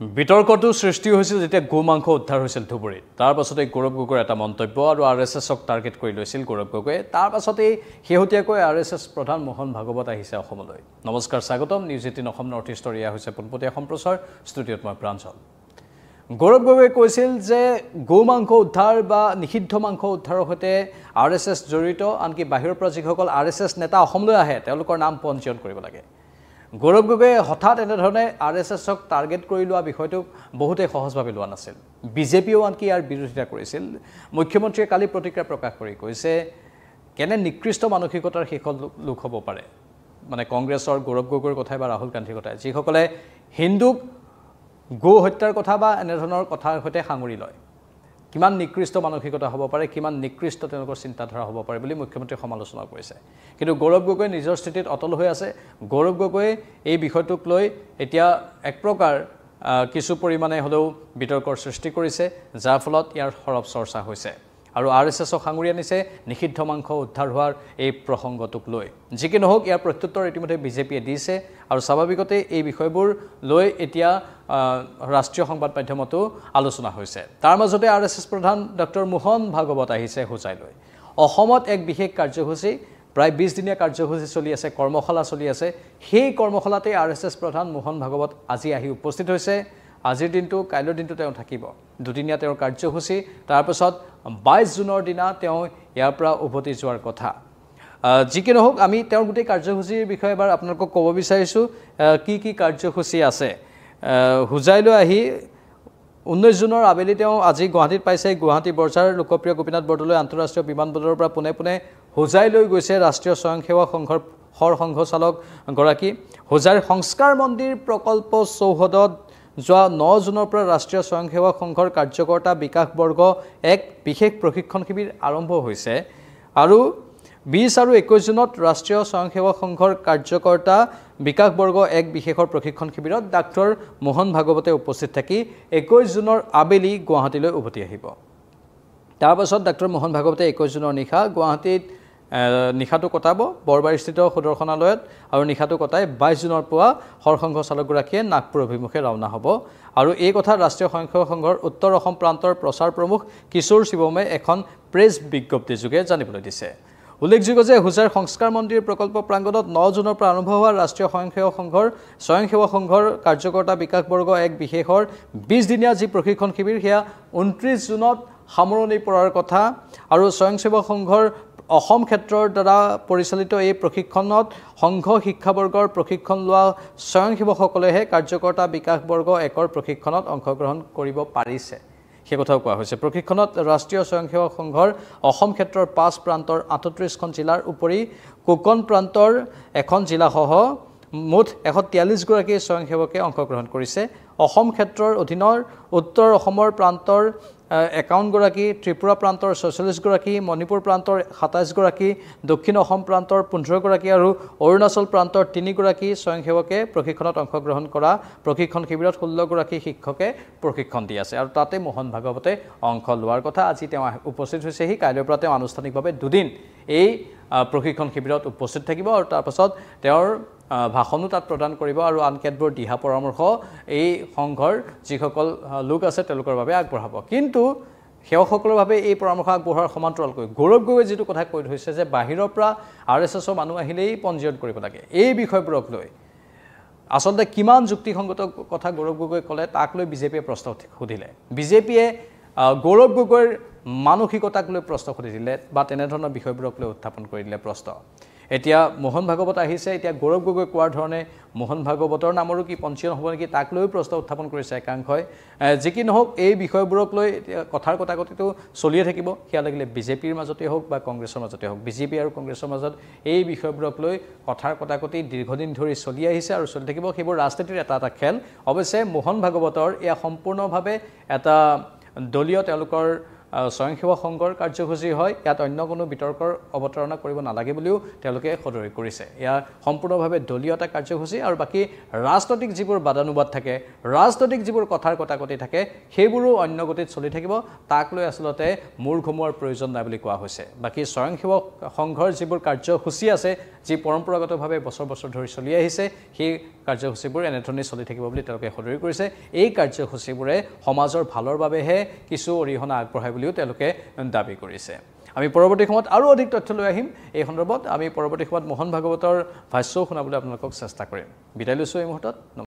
বিতৰ্কটো সৃষ্টি হৈছিল যেতিয়া গোমাংস উদ্ধাৰ হৈছিল ধুবুৰীত তাৰ পাছতে গৌৰৱ গগৈৰ এটা মন্তব্য আৰু আৰএছএছক টাৰ্গেট কৰি লৈছিল গৌৰৱ গগৈয়ে তাৰ পাছতে শেহতীয়াকৈ আৰএছএছ প্ৰধান মোহন ভাগৱত আহিছে অসমলৈ নমস্কাৰ স্বাগতম নিউজ 18 অসম নৰ্থ ইষ্টৰ ইয়া হৈছে পোনপটীয়া সম্প্ৰচাৰ ষ্টুডিঅ'ত মই প্ৰাঞ্জল গৌৰৱ গগৈয়ে কৈছিল যে গোমাংস উদ্ধাৰ বা নিষিদ্ধ মাংস উদ্ধাৰৰ সৈতে আৰএছএছ জড়িত আনকি বাহিৰৰ পৰা যিসকল আৰএছএছ নেতা অসমলৈ আহে তেওঁলোকৰ নাম পঞ্জীয়ন কৰিব লাগে গৌৰৱ গগৈয়ে হঠাৎ এনেধৰণে আৰএছএছক টাৰ্গেট কৰি লোৱা বিষয়টো বহুতে সহজভাৱে লোৱা নাছিল বিজেপিও আনকি ইয়াৰ বিৰোধিতা কৰিছিল মুখ্যমন্ত্ৰীয়ে কালি প্ৰতিক্ৰিয়া প্ৰকাশ কৰি কৈছে কেনে নিকৃষ্ট মানসিকতাৰ শেষত লোক হ'ব পাৰে মানে কংগ্ৰেছৰ গৌৰৱ গগৈৰ কথা বা ৰাহুল গান্ধীৰ কথা যিসকলে হিন্দুক গো হত্যাৰ কথা বা এনেধৰণৰ কথাৰ সৈতে সাঙুৰি লয় কিমান নিকৃষ্ট মানসিকতা হ'ব পাৰে কিমান নিকৃষ্ট তেওঁলোকৰ চিন্তাধাৰা হ'ব পাৰে বুলি মুখ্যমন্ত্ৰীয়ে সমালোচনা কৰিছে কিন্তু গৌৰৱ গগৈ নিজৰ স্থিতিত অটল হৈ আছে গৌৰৱ গগৈ এই বিষয়টোক লৈ এতিয়া এক প্ৰকাৰ কিছু পৰিমাণে হ'লেও বিতৰ্কৰ সৃষ্টি কৰিছে যাৰ ফলত ইয়াৰ সৰব চৰ্চা হৈছে আৰু আৰএছএছক সাঙুৰি আনিছে নিষিদ্ধ মাংস উদ্ধাৰ হোৱাৰ এই প্ৰসংগটোক লৈ যি কি নহওক ইয়াৰ প্ৰত্যুত্তৰ ইতিমধ্যে বিজেপিয়ে দিছে আৰু স্বাভাৱিকতে এই বিষয়বোৰ লৈ এতিয়া ৰাষ্ট্ৰীয় সংবাদ মাধ্যমতো আলোচনা হৈছে তাৰ মাজতে আৰএছএছ প্ৰধান ডক্টৰ মোহন ভাগৱত আহিছে হোজাইলৈ অসমত এক বিশেষ কাৰ্যসূচী প্ৰায় 20 দিনীয়া কাৰ্যসূচী চলি আছে কৰ্মশালা চলি আছে সেই কৰ্মশালাতে আৰএছএছ প্ৰধান মোহন ভাগৱত আজি আহি উপস্থিত হৈছে আজিৰ দিনটো কাইলৈৰ দিনটো তেওঁ থাকিব দুদিনীয়া তেওঁৰ কাৰ্যসূচী তাৰপিছত 22 জুনৰ দিনা তেওঁ ইয়াৰ পৰা উভতি যোৱাৰ কথা যি কি নহওক আমি তেওঁৰ গোটেই কাৰ্যসূচীৰ বিষয়ে এবাৰ আপোনালোকক ক'ব বিচাৰিছোঁ কি কাৰ্যসূচী আছে হোজাইলৈ আহি 19 জুনৰ আবেলি তেওঁ আজি গুৱাহাটীত পাইছে গুৱাহাটী বৰ্জাৰ লোকপ্ৰিয় গোপীনাথ বৰদলৈ আন্তঃৰাষ্ট্ৰীয় বিমানবন্দৰৰ পৰা পোনে হোজাইলৈ গৈছে ৰাষ্ট্ৰীয় স্বয়ংসেৱক সংঘৰ সংঘ চালক গৰাকী হোজাইৰ সংস্কাৰ মন্দিৰ প্ৰকল্প চৌহদত যোৱা 9 জুনৰ পৰা ৰাষ্ট্ৰীয় স্বয়ংসেৱক সংঘৰ কাৰ্যকৰ্তা বিকাশ বৰ্গ এক বিশেষ প্ৰশিক্ষণ শিবিৰ আৰম্ভ হৈছে আৰু 20 আৰু 21 জুনত ৰাষ্ট্ৰীয় স্বয়ংসেৱক সংঘৰ কাৰ্যকৰ্তা বিকাশ বৰ্গ এক বিশেষৰ প্ৰশিক্ষণ শিবিৰত ডাক্তৰ মোহন ভাগৱতে উপস্থিত থাকি 21 জুনৰ আবেলি গুৱাহাটীলৈ উভতি আহিব তাৰ পাছত ডাক্তৰ মোহন ভাগৱতে 21 জুনৰ নিশা গুৱাহাটীত নিশাটো কটাব বৰবাৰীস্থিত সুদৰ্শনালয়ত আৰু নিশাটো কটাই 22 জুনৰ পুৱা সৰসংঘ চালকগৰাকীয়ে নাগপুৰ অভিমুখে ৰাওনা হ'ব আৰু এই কথা ৰাষ্ট্ৰীয় স্বয়ংসেৱক সংঘৰ উত্তৰ অসম প্ৰান্তৰ প্ৰচাৰ প্ৰমুখ কিশোৰ শিৱমে এখন প্ৰেছ বিজ্ঞপ্তিযোগে জানিবলৈ দিছে উল্লেখযোগ্য যে হোজাইৰ সংস্কাৰ মন্দিৰ প্ৰকল্প প্ৰাংগণত 9 জুনৰ পৰা আৰম্ভ হোৱা ৰাষ্ট্ৰীয় স্বয়ংসেৱক সংঘৰ কাৰ্যকৰ্তা বিকাশ বৰ্গ এক বিশেষৰ 20 দিনীয়া যি প্ৰশিক্ষণ শিবিৰ সেয়া 29 জুনত সামৰণি পৰাৰ কথা আৰু স্বয়ংসেৱক সংঘৰ অসম ক্ষেত্ৰৰ দ্বাৰা পৰিচালিত এই প্ৰশিক্ষণত সংঘ শিক্ষাবৰ্গৰ প্ৰশিক্ষণ লোৱা স্বয়ংসেৱকসকলেহে কাৰ্যকৰ্তা বিকাশ বৰ্গ একৰ প্ৰশিক্ষণত অংশগ্ৰহণ কৰিব পাৰিছে সেই কথাও কোৱা হৈছে প্ৰশিক্ষণত ৰাষ্ট্ৰীয় স্বয়ংসেৱক সংঘৰ অসম ক্ষেত্ৰৰ 5 প্ৰান্তৰ 38খন জিলাৰ উপৰি কোকণ প্ৰান্তৰ এখন জিলাসহ মুঠ 143 গৰাকী স্বয়ংসেৱকে অংশগ্ৰহণ কৰিছে অসম ক্ষেত্ৰৰ অধীনৰ উত্তৰ অসমৰ প্ৰান্তৰ 51 গৰাকী ত্ৰিপুৰা প্ৰান্তৰ 46 গৰাকী মণিপুৰ প্ৰান্তৰ 27 গৰাকী দক্ষিণ অসম প্ৰান্তৰ 15 গৰাকী আৰু অৰুণাচল প্ৰান্তৰ 3 গৰাকী স্বয়ংসেৱকে প্ৰশিক্ষণত অংশগ্ৰহণ কৰা প্ৰশিক্ষণ শিবিৰত 16 গৰাকী শিক্ষকে প্ৰশিক্ষণ দি আছে আৰু তাতে মোহন ভাগৱতে অংশ লোৱাৰ কথা আজি তেওঁ উপস্থিত হৈছেহি কাইলৈৰ পৰা তেওঁ আনুষ্ঠানিকভাৱে দুদিন এই প্ৰশিক্ষণ শিবিৰত উপস্থিত থাকিব আৰু তাৰ পাছত তেওঁৰ ভাষণো তাত প্ৰদান কৰিব আৰু আনকেতবোৰ দিহা পৰামৰ্শ এই সংঘৰ যিসকল লোক আছে তেওঁলোকৰ বাবে আগবঢ়াব কিন্তু সেৱকসকলৰ বাবে এই পৰামৰ্শ আগবঢ়াৰ সমান্তৰালকৈ গৌৰৱ গগৈয়ে যিটো কথা কৈ থৈছে যে বাহিৰৰ পৰা আৰএছএছৰ মানুহ আহিলেই পঞ্জীয়ন কৰিব লাগে এই বিষয়বোৰক লৈ আচলতে কিমান যুক্তিসংগত কথা গৌৰৱ গগৈয়ে ক'লে তাক লৈ বিজেপিয়ে প্ৰশ্ন সুধিলে বিজেপিয়ে গৌৰৱ গগৈৰ মানসিকতাক লৈ প্ৰশ্ন সুধিলে বা তেনেধৰণৰ বিষয়বোৰক লৈ উত্থাপন কৰি দিলে প্ৰশ্ন এতিয়া মোহন ভাগৱত আহিছে এতিয়া গৌৰৱ গগৈ কোৱাৰ ধৰণে মোহন ভাগৱতৰ নামৰো কি পঞ্জীয়ন হ'ব নেকি তাক লৈ প্ৰশ্ন উত্থাপন কৰিছে একাংশই যি কি নহওক এই বিষয়বোৰক লৈ কথাৰ কটাকটিটো চলিয়ে থাকিব সেয়া লাগিলে বিজেপিৰ মাজতে হওক বা কংগ্ৰেছৰ মাজতে হওক বিজেপি আৰু কংগ্ৰেছৰ মাজত এই বিষয়বোৰক লৈ কথাৰ কটাকটি দীৰ্ঘদিন ধৰি চলি আহিছে আৰু চলি থাকিব সেইবোৰ ৰাজনীতিৰ এটা খেল অৱশ্যে মোহন ভাগৱতৰ এয়া সম্পূৰ্ণভাৱে এটা দলীয় তেওঁলোকৰ স্বয়ংসেৱক সংঘৰ কাৰ্যসূচী হয় ইয়াত অন্য কোনো বিতৰ্কৰ অৱতাৰণা কৰিব নালাগে বুলিও তেওঁলোকে সদৰি কৰিছে এয়া সম্পূৰ্ণভাৱে দলীয় এটা কাৰ্যসূচী আৰু বাকী ৰাজনৈতিক যিবোৰ বাদানুবাদ থাকে ৰাজনৈতিক যিবোৰ কথাৰ কটাকটি থাকে সেইবোৰো অন্য গতিত চলি থাকিব তাক লৈ আচলতে মূৰ ঘুমোৱাৰ প্ৰয়োজন নাই বুলি কোৱা হৈছে বাকী স্বয়ংসেৱক সংঘৰ যিবোৰ কাৰ্যসূচী আছে যি পৰম্পৰাগতভাৱে বছৰ বছৰ ধৰি চলি আহিছে সেই কাৰ্যসূচীবোৰ এনেধৰণে চলি থাকিব বুলি তেওঁলোকে সদৰি কৰিছে এই কাৰ্যসূচীবোৰে সমাজৰ ভালৰ বাবেহে কিছু অৰিহণা আগবঢ়ায় বুলিও তেওঁলোকে দাবী কৰিছে আমি পৰৱৰ্তী সময়ত আৰু অধিক তথ্য লৈ আহিম এই সন্দৰ্ভত আমি পৰৱৰ্তী সময়ত মোহন ভাগৱতৰ ভাষ্য শুনাবলৈ আপোনালোকক চেষ্টা কৰিম বিদায় লৈছোঁ এই মুহূৰ্তত